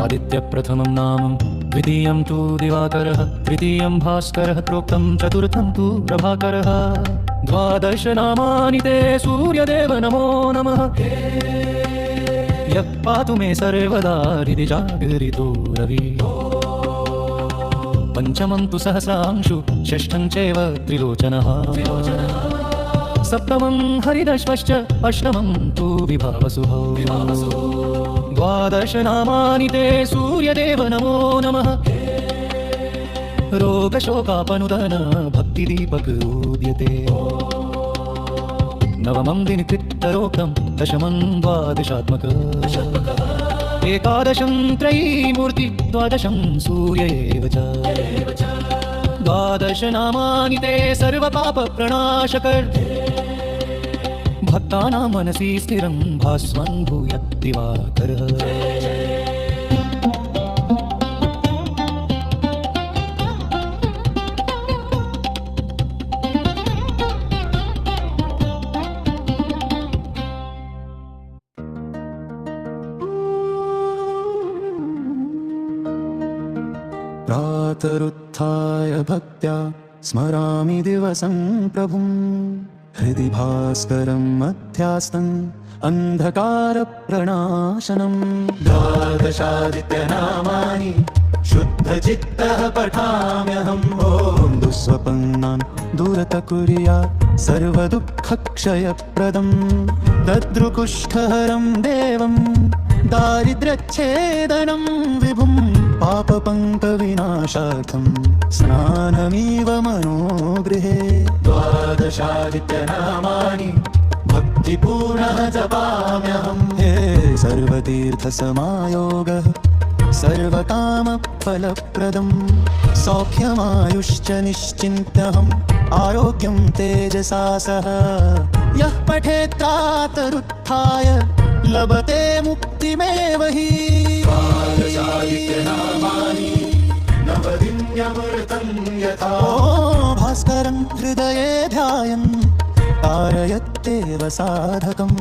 आदित्यप्रथमं नाम द्वितीयं तु दिवाकरः तृतीयं भास्करः प्रोक्तं चतुर्थं तु प्रभाकरः 12 नामानि ते सूर्यदेव नमो नमः यः पातु मे सर्वदा हृदि जागरितो रविः पंचमं तु सहस्रांशु षष्ठं चैव त्रिलोचनः सप्तमं हरिदश्वश्च अष्टमं तु विभावसुः 12 नामानि ते सूर्यदेव नमो नमः रोगशोकापनुदन भक्तिदीपक उद्यते नवमं दिनकृत्तरोक्तं दशमं द्वादशात्मक एकादशं त्रयीमूर्ति 12 सूर्य एव च 12 नामानि ते सर्वपापप्रणाशकर भक्तानां मनसि स्थिरं भास्वन् भूयात् दिवाकरः प्रातरुत्थाय भक्त्या स्मरामि दिवसं प्रभुं हृदि भास्करं मध्यास्तम् अन्धकारप्रणाशनं 12 शुद्धचित्तः पठाम्यहम् ॐ दुःस्वपन्नान् दूरत कुर्यात् सर्वदुःखक्षयप्रदं दद्रुकुष्ठहरं देवं दारिद्र्यच्छेदनं विभुं पापपङ्कविनाशार्थं स्नानमिव मनोगृहे 12 भक्तिपूर्णः जपाम्यहं हे सर्वतीर्थसमायोगः सर्वकामफलप्रदं सौख्यमायुश्च निश्चिन्त्यहम् आरोग्यं तेजसा सह यः पठेत् प्रातरुत्थाय लभते मुक्तिमेव हि 12 नवदिन्यमृतं यथा भास्करं हृदये ध्यायन् कारयत्येव साधकम्